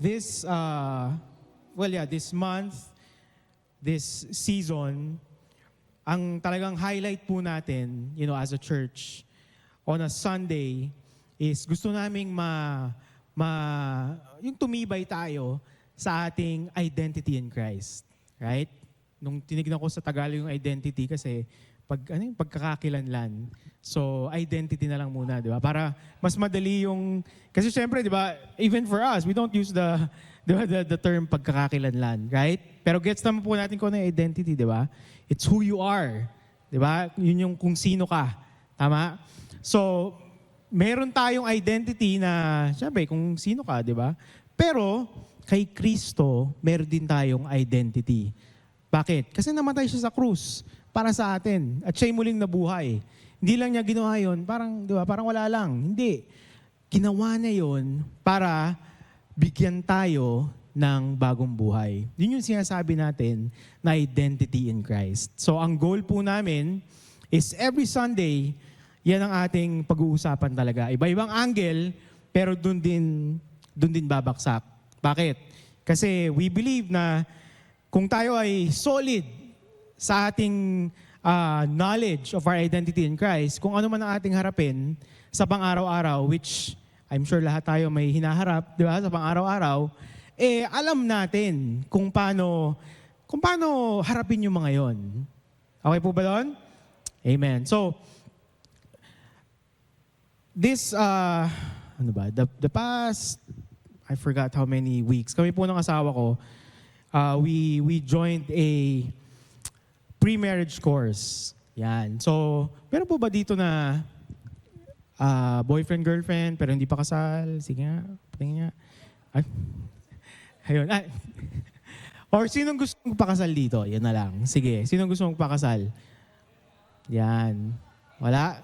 this, this month, this season, ang talagang highlight po natin, as a church, on a Sunday, is gusto naming yung tumibay tayo sa ating identity in Christ. Right? Nung tinignan ko sa Tagalog yung identity kasi pagkakakilanlan. So, identity na lang muna, di ba? Para mas madali yung... Kasi syempre, di ba, even for us, we don't use the term pagkakakilanlan, right? Pero gets naman po natin kung ano yung identity, di ba? It's who you are. Di ba? Yun yung kung sino ka. Tama? So, meron tayong identity na, syempre, kung sino ka, di ba? Pero, kay Kristo, meron din tayong identity. Bakit? Kasi namatay siya sa krus para sa atin. At siya'y muling nabuhay. Hindi lang niya ginawa yun, parang, di ba, parang wala lang. Hindi. Ginawa niya yun para bigyan tayo ng bagong buhay. Yun yung sinasabi natin na identity in Christ. So, ang goal po namin is every Sunday, yan ang ating pag-uusapan talaga. Iba-ibang angle, pero dun din babaksak. Bakit? Kasi we believe na kung tayo ay solid sa ating knowledge of our identity in Christ, kung ano man ang ating harapin sa pang-araw-araw, which I'm sure lahat tayo may hinaharap, di ba, sa pang-araw-araw, alam natin kung paano harapin yung mga yon. Okay po ba doon? Amen. So, this, the past, I forgot how many weeks, kami po ng asawa ko, we joined a pre-marriage course. Yan. So, meron po ba dito na boyfriend, girlfriend, pero hindi pa kasal? Sige nga, patingin nga. Ay. Ayun. Ay. Or sinong gusto mong pakasal dito? Yan na lang. Sige, sinong gusto mong pakasal? Yan. Wala?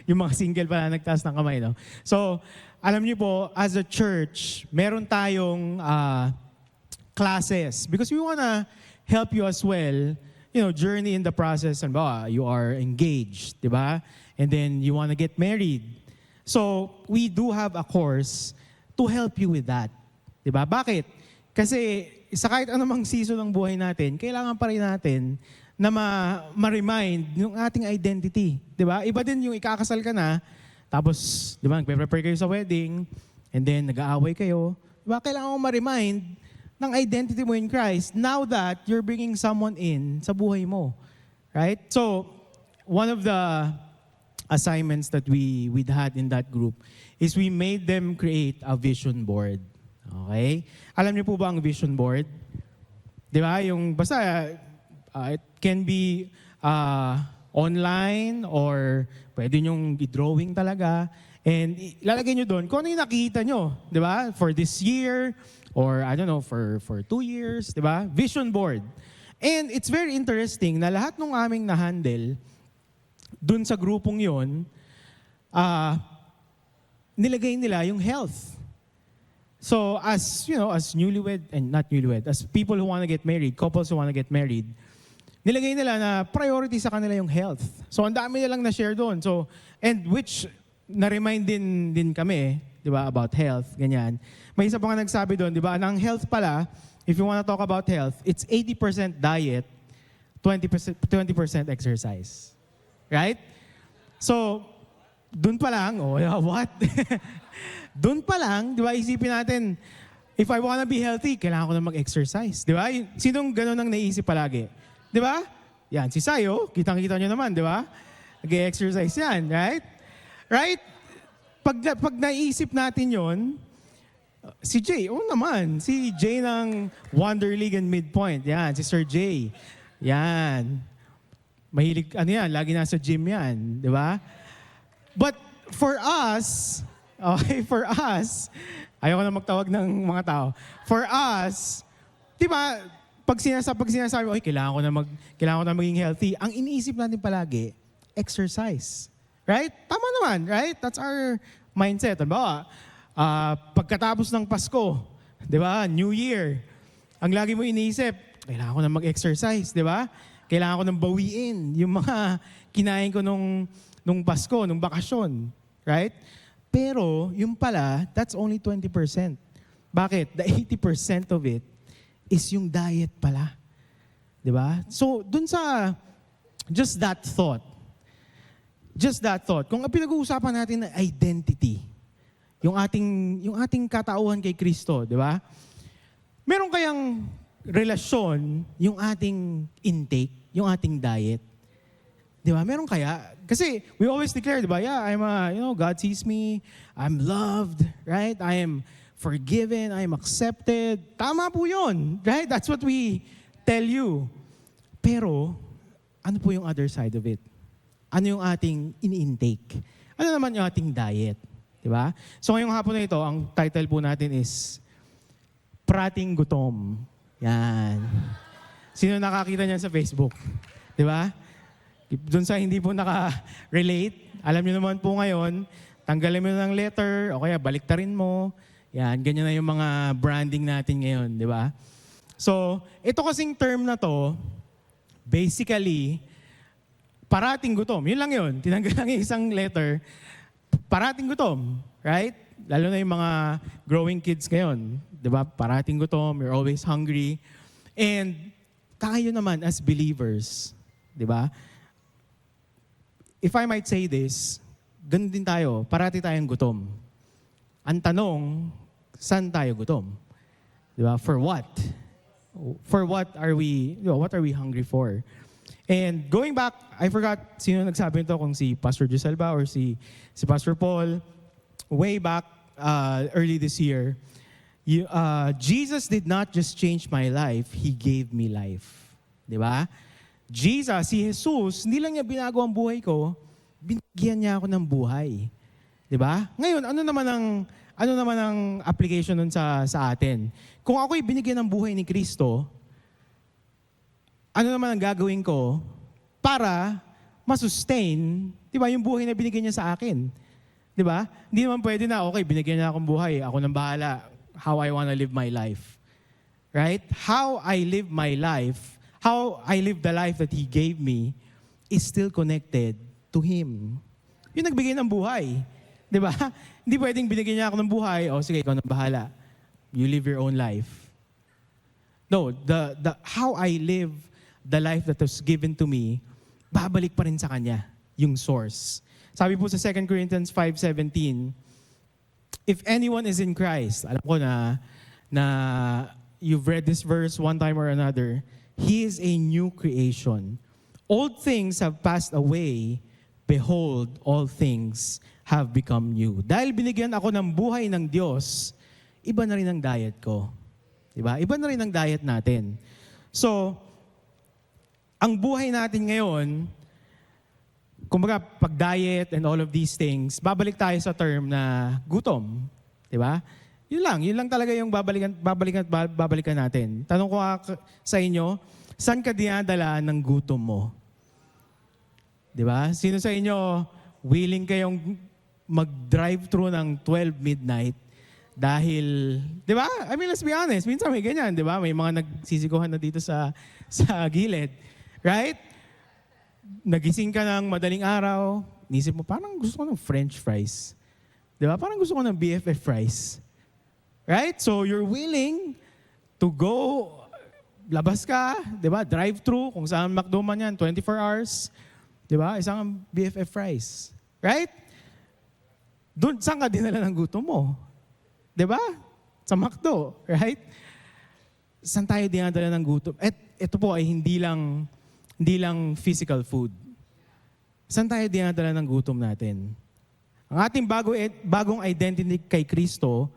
Yung mga single pala nagtaas ng kamay, no? So, alam niyo po, as a church, meron tayong classes because we wanna help you as well, journey in the process. And you are engaged, di ba? And then you wanna get married. So, we do have a course to help you with that. Di ba? Bakit? Kasi sa kahit anumang season ng buhay natin, kailangan pa rin natin na ma-remind yung ating identity. Di ba? Iba din yung ikakasal ka na, tapos, di ba, nagpe-prepare kayo sa wedding, and then nag-aaway kayo. Di ba? Kailangan mo ma-remind ng identity mo in Christ now that you're bringing someone in sa buhay mo. Right? So, one of the assignments that we had in that group is we made them create a vision board. Okay? Alam niyo po ba ang vision board? Di ba? Yung, basta, it can be online or pwede nyong i-drawing talaga. And ilalagay nyo doon kung ano yung nakikita nyo. Di ba? For this year, or I don't know, for 2 years. Di ba? Vision board. And it's very interesting na lahat ng aming na-handle doon sa grupong yon, nilagay nila yung health. So as newlywed, and not newlywed, as people who want to get married, couples who want to get married, nilagay nila na priority sa kanila yung health. So ang dami nilang na-share doon. So, and which na-remind din kami, di ba, about health, ganyan. May isa pa nga nagsabi doon, di ba, ang health pala, if you want to talk about health, it's 80% diet, 20% exercise. Right? So, doon pa lang, what? Doon pa lang, di ba, isipin natin, if I wanna be healthy, kailangan ko na mag-exercise. Di ba? Sinong gano'n ang naisip palagi? Di ba? Yan, si Sayo, kitang-kita nyo naman, di ba? Nag-exercise yan, right? Right? Pag naisip natin yon, si Jay, naman, si Jay ng Wonder League and Midpoint, yan, si Sir Jay. Yan. Mahilig, lagi nasa gym yan, di ba? But for us, ayoko na magtawag ng mga tao. For us, di ba, pag sinasabi, kailangan ko na maging healthy, ang iniisip natin palagi, exercise. Right? Tama naman, right? That's our mindset. Halimbawa, pagkatapos ng Pasko, di ba, New Year, ang lagi mo iniisip, kailangan ko na mag-exercise, di ba? Kailangan ko nang bawiin yung mga kinain ko nung Pasko, nung bakasyon. Right? Pero, yung pala, that's only 20%. Bakit? The 80% of it is yung diet pala. Di ba? So, dun sa, just that thought, kung ang pinag-uusapan natin na identity, yung ating katauhan kay Kristo, di ba? Meron kayang relasyon yung ating intake, yung ating diet. Di ba? Meron kaya? Kasi we always declare, di ba? Yeah, God sees me, I'm loved, right? I am forgiven, I am accepted. Tama po yun, right? That's what we tell you. Pero, ano po yung other side of it? Ano yung ating in-intake? Ano naman yung ating diet? Di ba? So ngayong hapon na ito, ang title po natin is Prating Gutom. Yan. Sino nakakita niyan sa Facebook? Di ba? Doon sa hindi po naka-relate, alam niyo naman po ngayon, tanggalin mo ng letter, o kaya baliktarin mo. Yan, ganyan na yung mga branding natin ngayon, di ba? So, ito kasing term na to, basically, parating gutom. Yun lang yun. Tinanggal lang yung isang letter. Parating gutom, right? Lalo na yung mga growing kids ngayon. Di ba? Parating gutom, you're always hungry. And tayo naman as believers, di ba? If I might say this, ganun din tayo, parati tayong gutom. Ang tanong, saan tayo gutom? Di ba? For what? For what are we hungry for? And going back, I forgot sino nagsabi nito, kung si Pastor Giselba or si Pastor Paul. Way back early this year, Jesus did not just change my life, He gave me life. Di ba? Jesus, si Jesus, hindi lang niya binago ang buhay ko, binigyan niya ako ng buhay. Di ba? Ngayon, ano naman ang application nun sa atin? Kung ako'y binigyan ng buhay ni Kristo, ano naman ang gagawin ko para masustain, di ba, yung buhay na binigyan niya sa akin? Di ba? Hindi naman pwede na, okay, binigyan niya akong buhay, ako nang bahala, how I wanna live my life. Right? How I live my life, how I live the life that He gave me is still connected to Him. Yung nagbigay ng buhay. Di ba? Hindi pwedeng binigyan niya ako ng buhay, o sige, ikaw nang bahala. You live your own life. No, the how I live the life that was given to me, babalik pa rin sa Kanya, yung source. Sabi po sa 2 Corinthians 5:17, if anyone is in Christ, alam ko na you've read this verse one time or another, he is a new creation. Old things have passed away, behold, all things have become new. Dahil binigyan ako ng buhay ng Diyos, iba na rin ang diet ko. Diba? Iba na rin ang diet natin. So, ang buhay natin ngayon, kumbaga, pag-diet and all of these things, babalik tayo sa term na gutom. Diba? Yun lang talaga yung babalikan natin. Tanong ko sa inyo, saan ka dinadala ng gutom mo? Diba? Sino sa inyo willing kayong mag-drive-thru ng 12 midnight dahil, diba? I mean, let's be honest, minsan may ganyan, diba? May mga nagsisiguhan na dito sa gilid. Right? Nagising ka ng madaling araw, nisip mo, parang gusto ko ng French fries. Diba? Parang gusto ko ng BFF fries. Right? So, you're willing to go, labas ka, di ba? Drive-thru, kung saan McDo man yan, 24 hours. Di ba? Isang BFF fries. Right? Doon, saan ka dinala ng gutom mo? Di ba? Sa McDo. Right? Saan tayo dinadala ng gutom? At ito po ay hindi lang physical food. Saan tayo dinadala ng gutom natin? Ang ating bagong identity kay Kristo,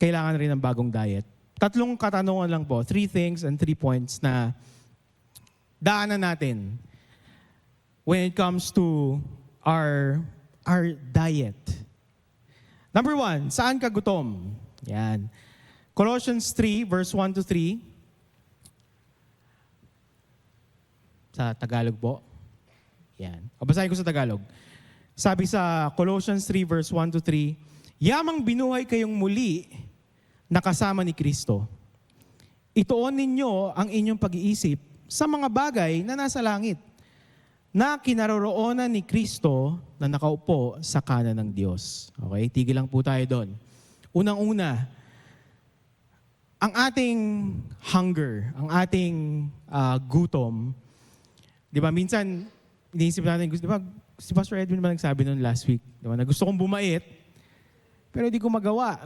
kailangan rin ng bagong diet. 3 katanungan lang po, 3 things and 3 points na daanan natin when it comes to our diet. Number 1, saan ka gutom? Yan. Colossians 3, verse 1 to 3. Sa Tagalog po. Yan. O, basahin ko sa Tagalog. Sabi sa Colossians 3, verse 1 to 3, yamang binuhay kayong muli na kasama ni Kristo. Ituon ninyo ang inyong pag-iisip sa mga bagay na nasa langit, na kinaroroonan ni Kristo na nakaupo sa kanan ng Diyos. Okay, tigil lang po tayo doon. Unang-una, ang ating hunger, ang ating gutom, di ba, minsan, iniisip natin, di ba, si Pastor Edwin ba nagsabi noon last week, di ba, na gusto kong bumait, pero hindi ko magawa.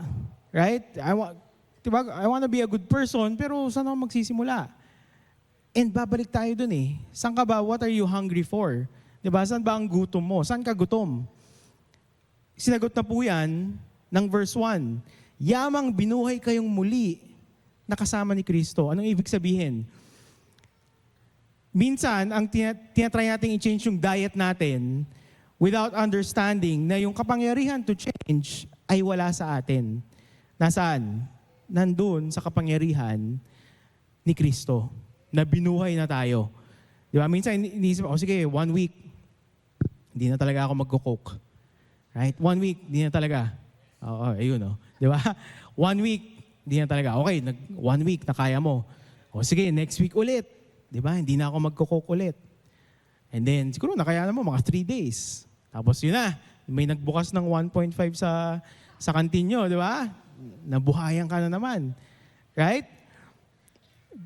Right? Diba, I want to be a good person, pero saan ako magsisimula? And babalik tayo dun eh. Saan ka ba? What are you hungry for? Diba? Saan ba ang gutom mo? Saan ka gutom? Sinagot na po yan ng verse 1. Yamang binuhay kayong muli na kasama ni Kristo. Anong ibig sabihin? Minsan, ang tinatry natin i-change yung diet natin without understanding na yung kapangyarihan to change ay wala sa atin. Nasaan? Nandun sa kapangyarihan ni Kristo na binuhay na tayo. Di ba? Minsan iniisip, sige, 1 week, hindi na talaga ako magko-coke. Right? 1 week, hindi na talaga. Oo, ayun o. Di ba? 1 week, hindi na talaga. Okay, 1 week na kaya mo. O sige, next week ulit. Di ba? Hindi na ako magko-coke ulit. And then, siguro nakaya mo mga 3 days. Tapos yun na, may nagbukas ng 1.5 sa kantin nyo, di ba? Nabuhayan ka na naman. Right?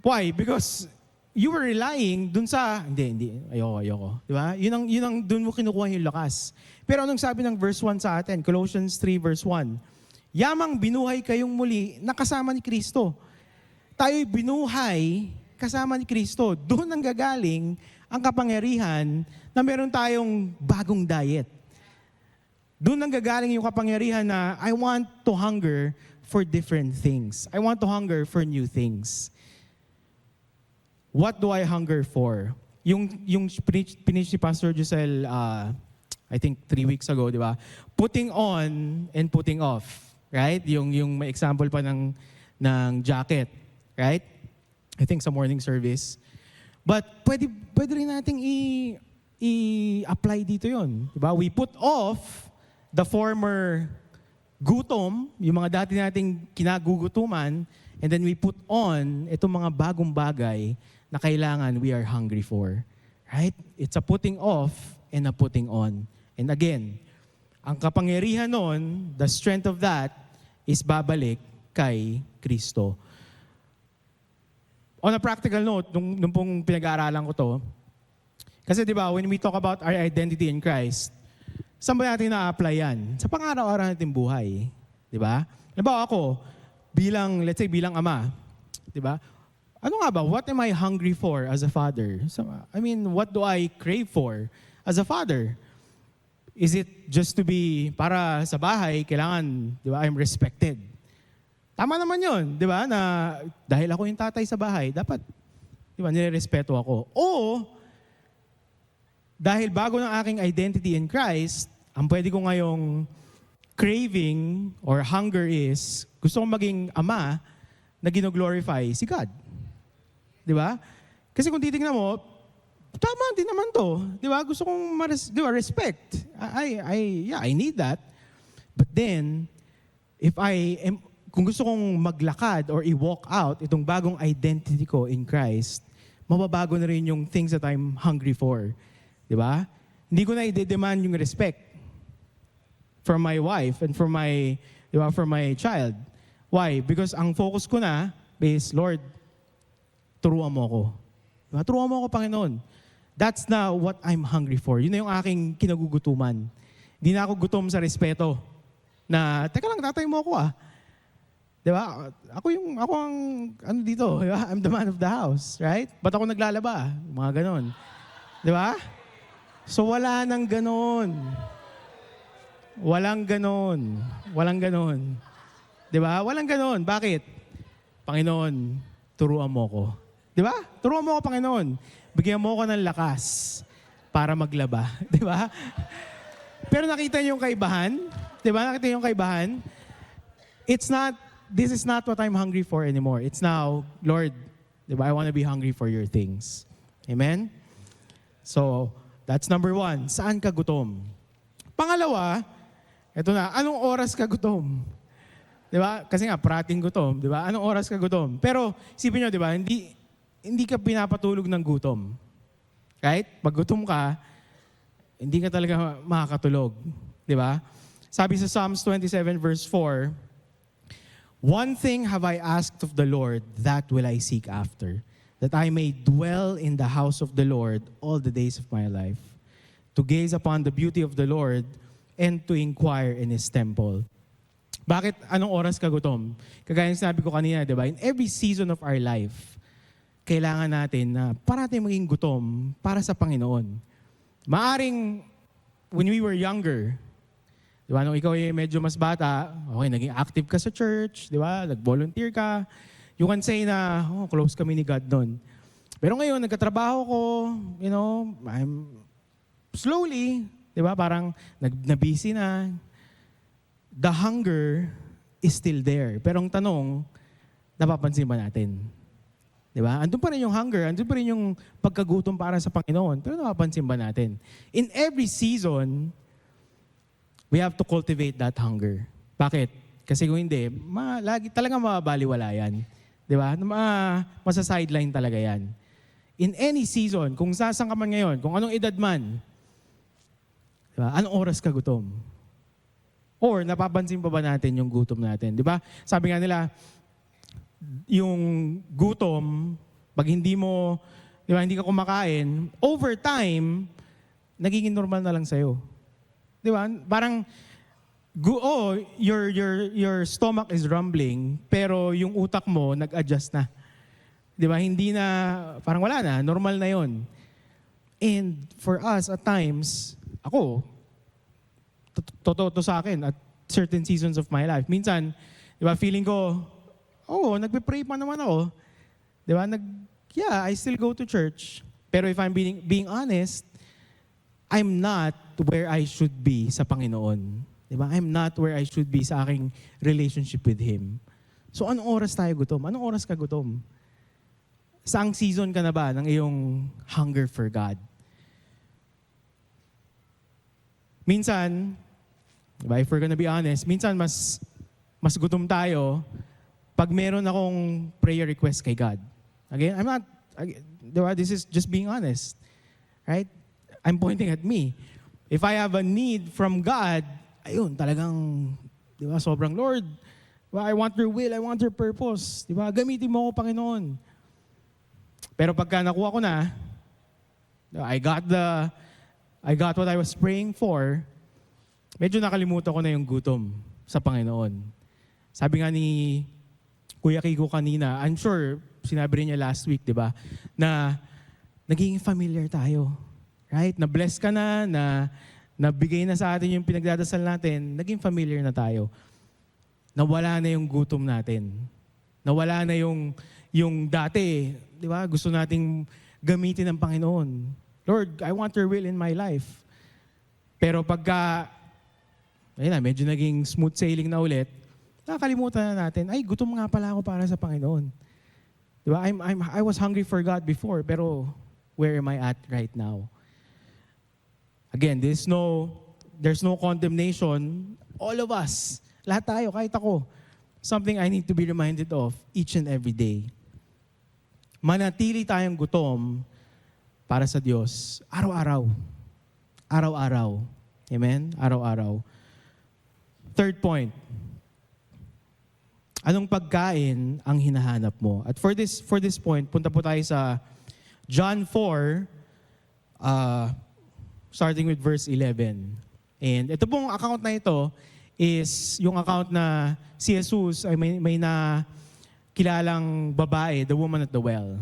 Why? Because you were relying dun sa, hindi, ayoko. Di ba? Yun ang dun mo kinukuha yung lakas. Pero anong sabi ng verse 1 sa atin? Colossians 3 verse 1. Yamang binuhay kayong muli na kasama ni Kristo. Tayo'y binuhay kasama ni Kristo. Doon ang gagaling ang kapangyarihan na meron tayong bagong diet. Doon ang gagaling yung kapangyarihan na I want to hunger for different things. I want to hunger for new things. What do I hunger for? Yung finish ni Pastor Giselle, I think 3 weeks ago, di ba? Putting on and putting off. Right? Yung may example pa ng jacket. Right? I think sa morning service. But pwede rin nating i-apply dito yun. Di ba? We put off the former gutom, yung mga dati nating kinagugutuman, and then we put on itong mga bagong bagay na kailangan we are hungry for. Right? It's a putting off and a putting on. And again, ang kapangyarihan nun, the strength of that, is babalik kay Kristo. On a practical note, nung pong pinag-aaralan ko to, kasi di ba, when we talk about our identity in Christ, saan ba natin na-apply yan? Sa pang-araw-araw natin buhay. Di ba? Halimbawa ako, let's say bilang ama, di ba? Ano nga ba? What am I hungry for as a father? I mean, what do I crave for as a father? Is it just to be, para sa bahay, kailangan, di ba, I'm respected. Tama naman yun, di ba? Na dahil ako yung tatay sa bahay, dapat, di ba, nirerespeto ako. O, dahil bago ng aking identity in Christ, ang pwede ko ngayong craving or hunger is, gusto kong maging ama na gino-glorify si God. Di ba? Kasi kung titignan mo, tama din naman to. Di ba? Gusto kong respect. I need that. But then, kung gusto kong maglakad or i-walk out itong bagong identity ko in Christ, mababago na rin yung things that I'm hungry for. Di ba? Hindi ko na i-demand yung respect from my wife and from my child. Why? Because ang focus ko na is, Lord, turuan mo ako. Diba? Turuan mo ako, Panginoon. That's na what I'm hungry for. Yun na yung aking kinagugutuman. Hindi na ako gutom sa respeto. Na, teka lang, tatay mo ako ah. Diba? Ako ang, dito, diba? I'm the man of the house, right? Ba't ako naglalaba? Mga ganon. Diba? So wala nang ganon. Walang ganon. Walang ganon. Diba? Walang ganon. Bakit? Panginoon, turuan mo ko. Diba? Turuan mo ko, Panginoon. Bigyan mo ko ng lakas para maglaba. Diba? Pero nakita niyo yung kaibahan? Diba? Nakita niyo yung kaibahan? This is not what I'm hungry for anymore. It's now, Lord, diba? I want to be hungry for your things. Amen? So, that's number 1. Saan ka gutom? Pangalawa, eto na, anong oras ka gutom? Diba? Kasi nga, prating gutom. Diba? Anong oras ka gutom? Pero, isipin nyo, diba? Hindi ka pinapatulog ng gutom. Right? Pag gutom ka, hindi ka talaga makakatulog. Di ba? Sabi sa Psalms 27 verse 4, "One thing have I asked of the Lord, that will I seek after, that I may dwell in the house of the Lord all the days of my life, to gaze upon the beauty of the Lord and to inquire in His temple." Bakit? Anong oras ka gutom? Kagaya ng sinabi ko kanina, di ba? In every season of our life, kailangan natin na parati maging gutom para sa Panginoon. Maaring, when we were younger, di ba, nung ikaw ay medyo mas bata, okay, naging active ka sa church, di ba, nag-volunteer ka, you can say na, oh, close kami ni God nun. Pero ngayon, nagkatrabaho ko, I'm slowly, di ba, parang na-busy na. The hunger is still there. Pero ang tanong, napapansin ba natin? Di ba? Andun pa rin yung hunger, andun pa rin yung pagkagutom para sa Panginoon. Pero napapansin ba natin? In every season, we have to cultivate that hunger. Bakit? Kasi kung hindi, lagi talaga mababaliwala yan. Di ba? Masa-sideline talaga yan. In any season, kung saan ka man ngayon, kung anong edad man, di ba? Anong oras ka gutom? Or napapansin pa ba natin yung gutom natin? Di ba? Sabi nga nila, yung gutom, pag hindi mo, di ba, hindi ka kumakain, over time, nagiging normal na lang sa'yo. Di ba? Parang, your stomach is rumbling, pero yung utak mo, nag-adjust na. Di ba? Hindi na, parang wala na, normal na yon. And for us, at times, ako, totoo to sa akin at certain seasons of my life. Minsan, di ba, feeling ko, nagpe-pray pa naman ako. Di ba? I still go to church. Pero if I'm being honest, I'm not where I should be sa Panginoon. Di ba? I'm not where I should be sa aking relationship with Him. So, anong oras tayo gutom? Anong oras ka gutom? Saang season ka na ba ng iyong hunger for God? Minsan, diba, if we're gonna be honest, minsan mas gutom tayo pag meron akong prayer request kay God. Again, diba, this is just being honest. Right? I'm pointing at me. If I have a need from God, ayun, talagang, diba, sobrang, Lord, diba, I want your will, I want your purpose. Diba, gamitin mo ako, Panginoon. Pero pagka nakuha ko na, I got what I was praying for, medyo nakalimutan ko na yung gutom sa Panginoon. Sabi nga ni Kuya Kiko kanina, I'm sure, sinabi rin niya last week, di ba, na naging familiar tayo. Right? Na-bless ka na nabigay na sa atin yung pinagdadasal natin, naging familiar na tayo. Nawala na yung gutom natin. Nawala na yung dati, di ba, gusto nating gamitin ng Panginoon. Lord, I want your will in my life. Pero pagka, medyo naging smooth sailing na ulit, nakakalimutan na natin, gutom nga pala ako para sa Panginoon. Diba? I was hungry for God before, pero where am I at right now? Again, there's no condemnation. All of us, lahat tayo, kahit ako, something I need to be reminded of each and every day. Manatili tayong gutom para sa Diyos, araw-araw. Araw-araw. Amen? Araw-araw. Third point. Anong pagkain ang hinahanap mo? At for this point, punta po tayo sa John 4, starting with verse 11. And ito pong account na ito is yung account na si Jesus ay may na kilalang babae, the woman at the well.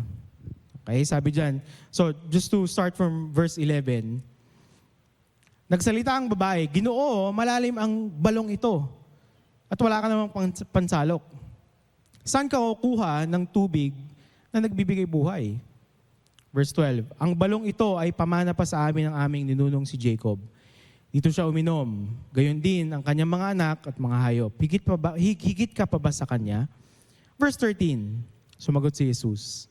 Okay, sabi dyan. So, just to start from verse 11, nagsalita ang babae, Ginoo, malalim ang balong ito at wala ka namang pansalok. Saan ka kukuha ng tubig na nagbibigay buhay? Verse 12, ang balong ito ay pamana pa sa amin ng aming ninunong si Jacob. Dito siya uminom. Gayon din ang kanyang mga anak at mga hayop. Higit ka pa ba sa kanya? Verse 13, sumagot si Jesus,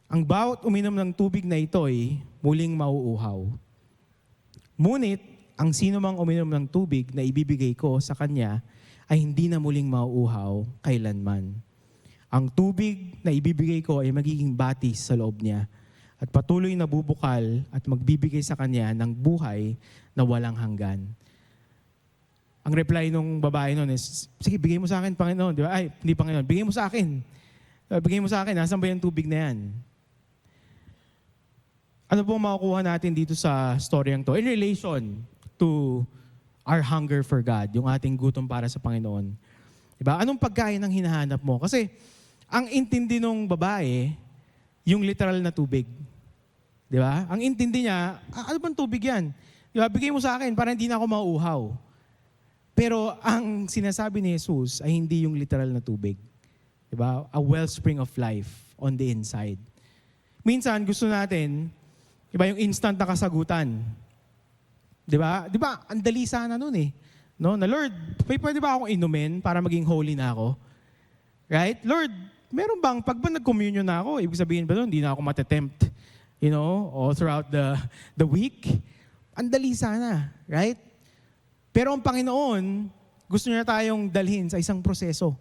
ang bawat uminom ng tubig na ito'y muling mauuhaw. Ngunit, ang sino mang uminom ng tubig na ibibigay ko sa kanya ay hindi na muling mauuhaw kailanman. Ang tubig na ibibigay ko ay magiging batis sa loob niya at patuloy na bubukal at magbibigay sa kanya ng buhay na walang hanggan. Ang reply nung babae nun is, sige, bigay mo sa akin, Panginoon. Di ba? Ay, hindi Panginoon, bigay mo sa akin. Bigay mo sa akin, nasan ba yung tubig na yan? Ano po makukuha natin dito sa storyang to? In relation to our hunger for God, yung ating gutom para sa Panginoon. Diba? Anong pagkain ang hinahanap mo? Kasi ang intindi nung babae, yung literal na tubig. Diba? Ang intindi niya, ano bang tubig yan? Diba? Bigay mo sa akin para hindi na ako mauuhaw. Pero ang sinasabi ni Jesus ay hindi yung literal na tubig. Diba? A wellspring of life on the inside. Minsan gusto natin, diba, yung instant na kasagutan. Diba? Diba? Ang dali sana nun eh. No? Na Lord, pwede ba akong inumin para maging holy na ako? Right? Lord, meron bang, pag ba nag-communion na ako, ibig sabihin ba nun, hindi na ako matetempt, all throughout the week? Ang dali sana. Right? Pero ang Panginoon, gusto niya tayong dalhin sa isang proseso.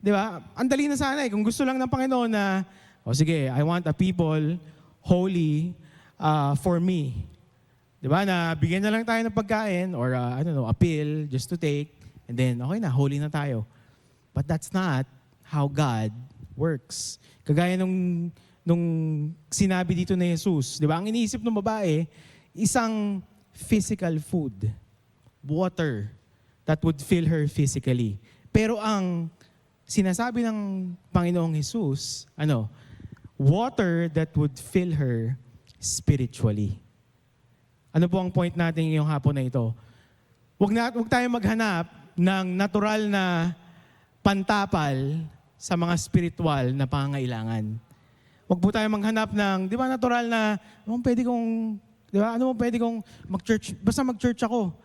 Di ba? Ang dali na sana eh. Kung gusto lang ng Panginoon na, sige, I want a people holy for me. Di ba? Na bigyan na lang tayo ng pagkain or a pill just to take and then okay na, holy na tayo. But that's not how God works. Kagaya nung sinabi dito ni Jesus, di ba? Ang iniisip ng babae, isang physical food. Water that would fill her physically. Pero ang sinasabi ng Panginoong Jesus, water that would fill her spiritually. Ano po ang point natin ngayong hapon na ito? Huwag tayong maghanap ng natural na pantapal sa mga spiritual na pangangailangan. Huwag po tayong maghanap ng, di ba, natural na, pwede kong mag-church, basta mag-church ako.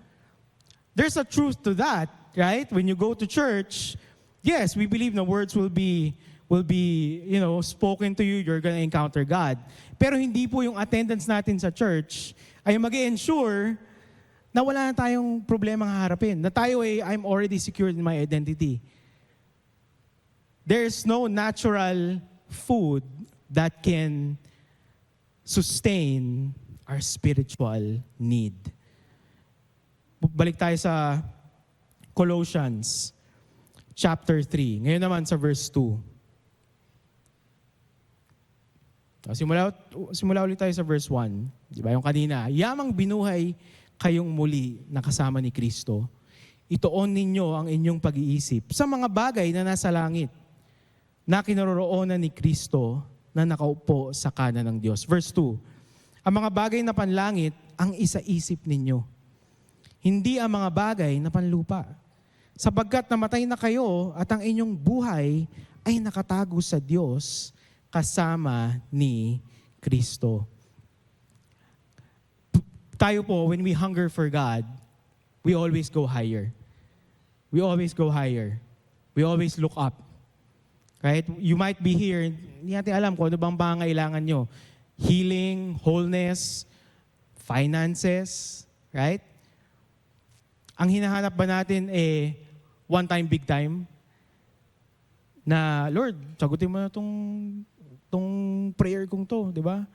There's a truth to that, right? When you go to church, yes, we believe the words will be spoken to you, you're gonna encounter God. Pero hindi po yung attendance natin sa church ay mag-ensure na wala na tayong problemang haharapin. Na tayo I'm already secured in my identity. There's no natural food that can sustain our spiritual need. Balik tayo sa Colossians chapter 3. Ngayon naman sa verse 2. Simula ulit tayo sa verse 1. Di ba? Yung kanina, yamang binuhay kayong muli na kasama ni Kristo. Ituon ninyo ang inyong pag-iisip sa mga bagay na nasa langit na kinaroroonan ni Kristo na nakaupo sa kanan ng Diyos. Verse 2. Ang mga bagay na panlangit ang isaisip ninyo. Hindi ang mga bagay na panlupa. Sapagkat namatay na kayo at ang inyong buhay ay nakatago sa Diyos kasama ni Kristo. Tayo po, when we hunger for God, we always go higher. We always go higher. We always look up. Right? You might be here, hindi natin alam kung ano bang pangangailangan nyo. Healing, wholeness, finances, right? Ang hinahanap ba natin one time, big time? Na, Lord, sagutin mo na tong prayer kong to, di ba?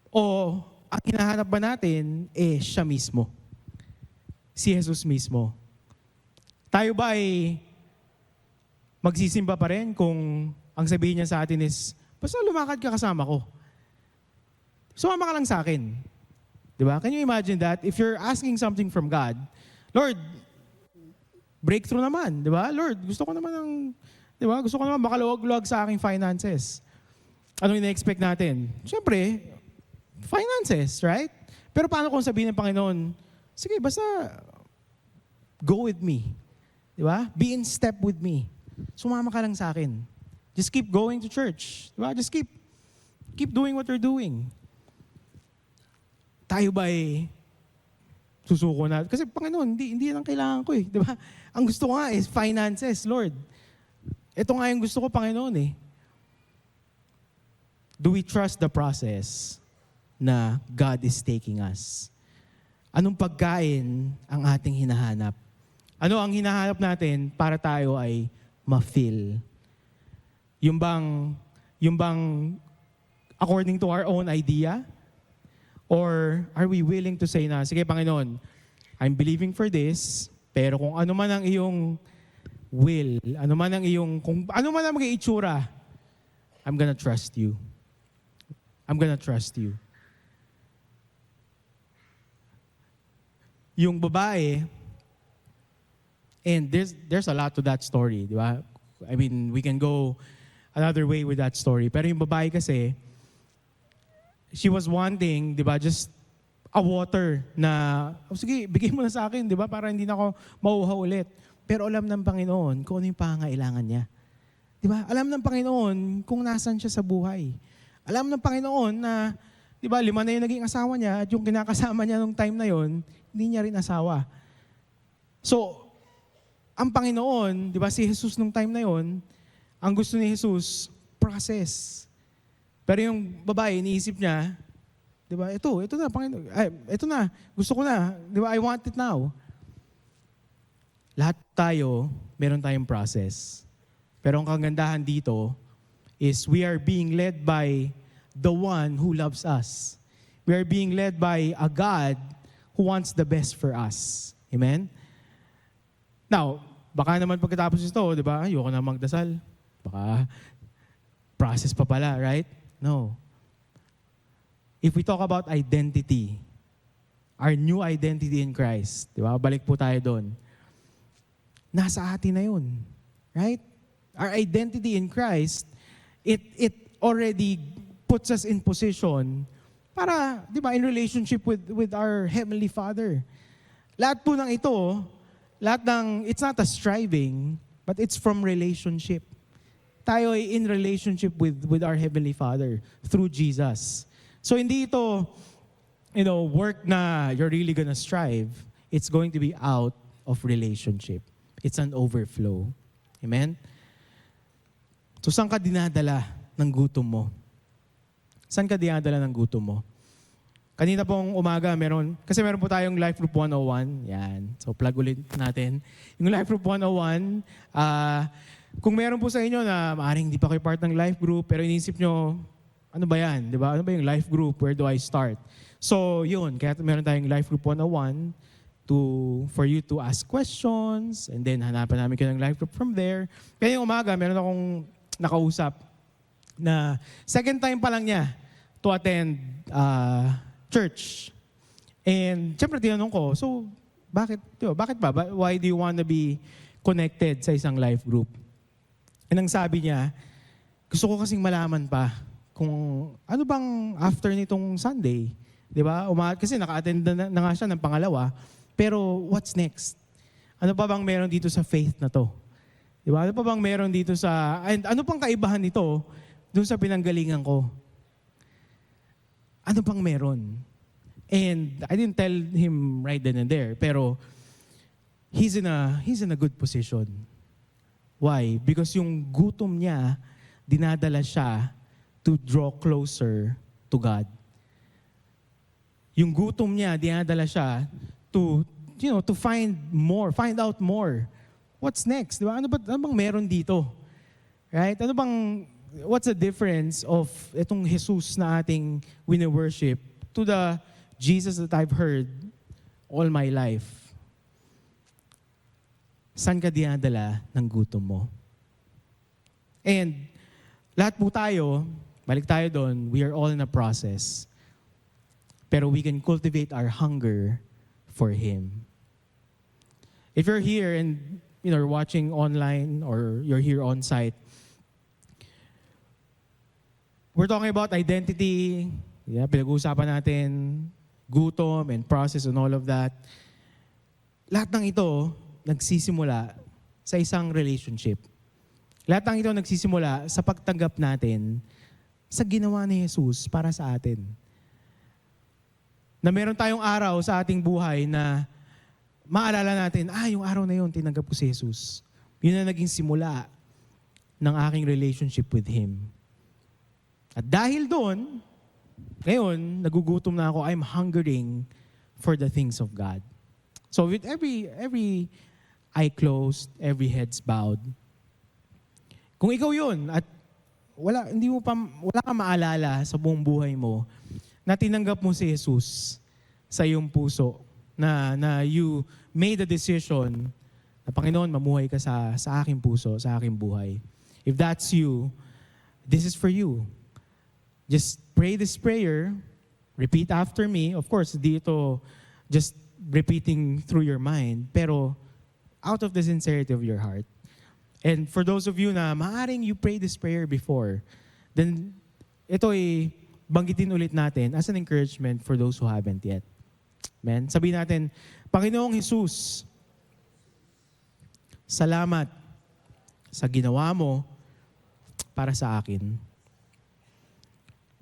O, ang hinahanap ba natin, siya mismo. Si Jesus mismo. Tayo ba ay magsisimba pa rin kung ang sabihin niya sa atin is, basta lumakad ka kasama ko. Sumama ka lang sa akin. Diba? Can you imagine that? If you're asking something from God, Lord, breakthrough naman, diba? Lord, gusto ko naman makaluwag-luwag sa aking finances. Anong ina-expect natin? Siyempre, finances, right? Pero paano kung sabihin ng Panginoon, sige, basta go with me. Diba? Be in step with me. Sumama ka lang sa akin. Just keep going to church. Diba? Just keep doing what you're doing. Tayo ba susuko na? Kasi Panginoon, hindi yan ang kailangan ko eh. Di ba? Ang gusto ko nga is finances, Lord. Ito nga yung gusto ko, Panginoon . Do we trust the process na God is taking us? Anong pagkain ang ating hinahanap? Ano ang hinahanap natin para tayo ay ma-fill? Yung bang according to our own idea? Or are we willing to say na, sige Panginoon, I'm believing for this, pero kung ano man ang iyong will, kung ano man ang maging itsura, I'm gonna trust you. I'm gonna trust you. Yung babae, and there's a lot to that story, di ba? I mean, we can go another way with that story. Pero yung babae kasi, she was wanting, di ba, just a water na, sige, bigay mo na sa akin, di ba, para hindi na ako mauuhaw ulit. Pero alam ng Panginoon kung ano yung pangangailangan niya. Di ba? Alam ng Panginoon kung nasan siya sa buhay. Alam ng Panginoon na, di ba, 5 na yung naging asawa niya at yung kinakasama niya nung time na yon, hindi niya rin asawa. So, ang Panginoon, di ba, si Jesus nung time na yon, ang gusto ni Jesus, process. Pero yung babae, iniisip niya, di ba, ito na, Panginoon, ito na, gusto ko na, di ba, I want it now. Lahat tayo, meron tayong process. Pero ang kagandahan dito is we are being led by the one who loves us. We are being led by a God who wants the best for us. Amen? Now, baka naman pagkatapos ito, di ba, ayoko na magdasal. Baka process pa pala, right? No. If we talk about identity, our new identity in Christ, di ba? Balik po tayo doon. Nasa atin na yun. Right? Our identity in Christ, it already puts us in position para, di ba, in relationship with our Heavenly Father. Lahat po ng ito, it's not a striving, but it's from relationship. Tayo ay in relationship with our Heavenly Father through Jesus. So hindi ito, work na you're really gonna strive. It's going to be out of relationship. It's an overflow. Amen? So saan ka dinadala ng gutom mo? Saan ka dinadala ng gutom mo? Kanina pong umaga, meron po tayong Life Group 101. Yan. So plug ulit natin. Yung Life Group 101, kung meron po sa inyo na maaaring hindi pa kayo part ng life group, pero inisip nyo, ano ba yan? Di ba? Ano ba yung life group? Where do I start? So yun, kaya meron tayong Life Group 101 for you to ask questions, and then hanapan namin kayo ng life group from there. Kaya yung umaga, meron akong nakausap na second time pa lang niya to attend church. And syempre tinanong ko, so bakit ba? Why do you want to be connected sa isang life group? And ang sabi niya, gusto ko kasing malaman pa kung ano bang after nitong Sunday. Di ba? Kasi naka-attend na nga siya ng pangalawa. Pero what's next? Ano pa bang meron dito sa faith na to? Di ba? Ano pa bang meron dito and ano pang kaibahan nito dun sa pinanggalingan ko? Ano pang meron? And I didn't tell him right then and there, pero he's in a good position. Why? Because yung gutom niya, dinadala siya to draw closer to God. Yung gutom niya, dinadala siya to find out more. What's next? Diba? Ano bang meron dito? Right? What's the difference of itong Jesus na ating wini-worship to the Jesus that I've heard all my life? Saan ka dinadala ng gutom mo? And lahat po tayo, balik tayo doon, we are all in a process. Pero we can cultivate our hunger for Him. If you're here and you're watching online or you're here on site, we're talking about identity. Yeah, pinag-uusapan natin gutom and process and all of that. Lahat ng ito nagsisimula sa isang relationship. Lahat ng ito nagsisimula sa pagtanggap natin sa ginawa ni Jesus para sa atin. Na meron tayong araw sa ating buhay na maalala natin, yung araw na yun, tinanggap ko si Jesus. Yun na naging simula ng aking relationship with Him. At dahil doon, ngayon, nagugutom na ako, I'm hungering for the things of God. So with every eye closed, every head's bowed, kung ikaw yun, at wala kang maalala sa buong buhay mo na tinanggap mo si Jesus sa iyong puso, na you made a decision na, Panginoon, mamuhay ka sa aking puso, sa aking buhay. If that's you, this is for you. Just pray this prayer, repeat after me. Of course, dito just repeating through your mind, pero out of the sincerity of your heart. And for those of you na maaring you pray this prayer before, then ito ay banggitin ulit natin as an encouragement for those who haven't yet. Amen? Sabihin natin, Panginoong Jesus, salamat sa ginawa mo para sa akin.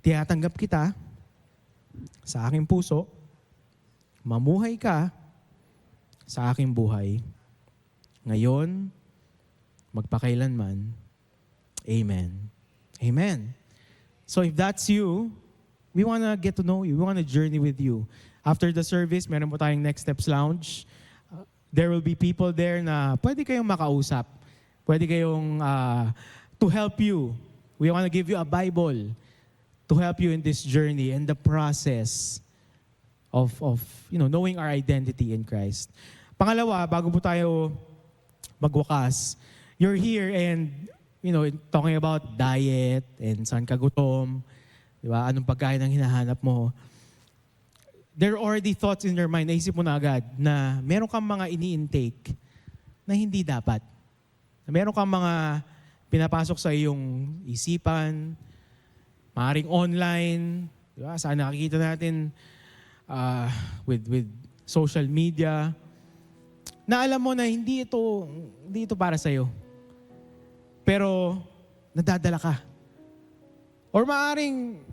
Tinatanggap kita sa aking puso, mamuhay ka sa aking buhay. Ngayon, magpakailanman. Amen. Amen. So if that's you, we want to get to know you. We want to journey with you. After the service, meron po tayong Next Steps Lounge. There will be people there na pwede kayong makausap. Pwede kayong to help you. We want to give you a Bible to help you in this journey and the process of knowing our identity in Christ. Pangalawa, bago po tayo magwakas, you're here and talking about diet and saan ka gutom, di ba? Anong pagkain ang hinahanap mo. There are already thoughts in your mind, naisip mo na agad na meron kang mga ini-intake na hindi dapat. Na meron kang mga pinapasok sa iyong isipan, maaaring online, di ba? Saan nakikita natin with social media, na alam mo na hindi ito para sa'yo. Pero nadadala ka. Or maaaring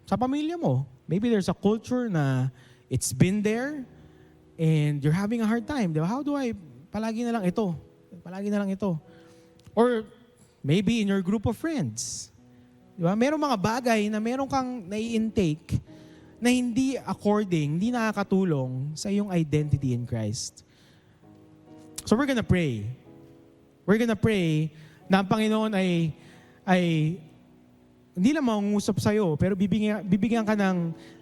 sa pamilya mo, maybe there's a culture na it's been there and you're having a hard time. Di ba? How do I palagi na lang ito? Palagi na lang ito. Or maybe in your group of friends. Di ba? Merong mga bagay na meron kang nai-intake na hindi hindi nakakatulong sa iyong identity in Christ. So we're gonna pray. We're gonna pray na ang Panginoon ay hindi lang mangungusap sa'yo, pero bibigyan ka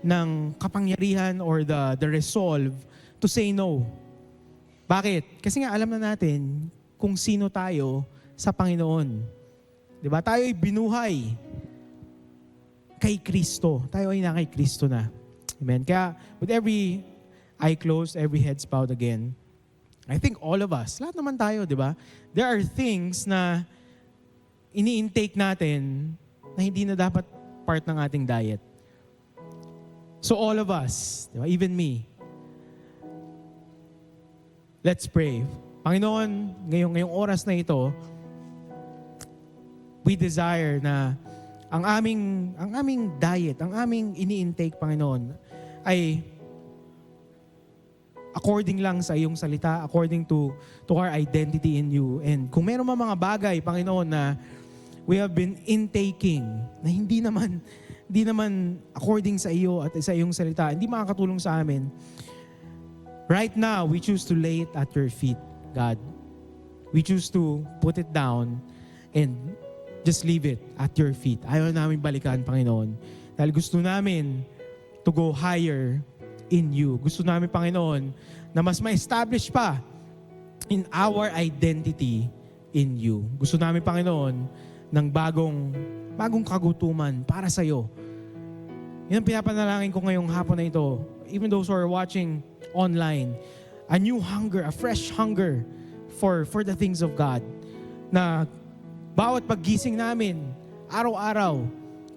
ng kapangyarihan or the resolve to say no. Bakit? Kasi nga alam na natin kung sino tayo sa Panginoon. Di ba? Tayo ay binuhay kay Kristo. Tayo ay na kay Kristo na. Amen? Kaya with every eye closed, every head bowed again, I think all of us, lahat naman tayo, di ba? There are things na ini-intake natin na hindi na dapat part ng ating diet. So all of us, di ba? Even me. Let's pray. Panginoon, ngayong oras na ito, we desire na ang aming diet, ang aming ini-intake, Panginoon, ay according lang sa iyong salita, according to our identity in you. And kung meron mga bagay, Panginoon, na we have been intaking, na hindi naman according sa iyo at sa iyong salita, hindi makakatulong sa amin, right now, we choose to lay it at your feet, God. We choose to put it down and just leave it at your feet. Ayaw namin balikan, Panginoon. Dahil gusto namin to go higher in you. Gusto namin, Panginoon, na mas ma-establish pa in our identity in you. Gusto namin, Panginoon, ng bagong kagutuman para sa iyo. Yan ang pinapanalangin ko ngayong hapon na ito. Even those who are watching online, a new hunger, a fresh hunger for the things of God. Na bawat paggising namin, araw-araw,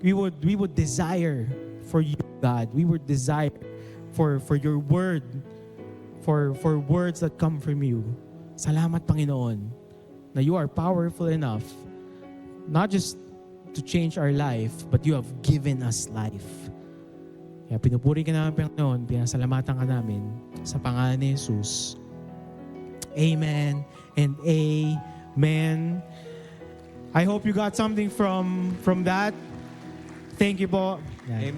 we would desire for you, God. We would desire for your word, for words that come from you. Salamat, Panginoon, na you are powerful enough not just to change our life, but you have given us life. Kaya pinupuri ka namin, Panginoon, pinasalamatan ka namin sa pangalan ni Jesus. Amen and amen. I hope you got something from that. Thank you po. Amen.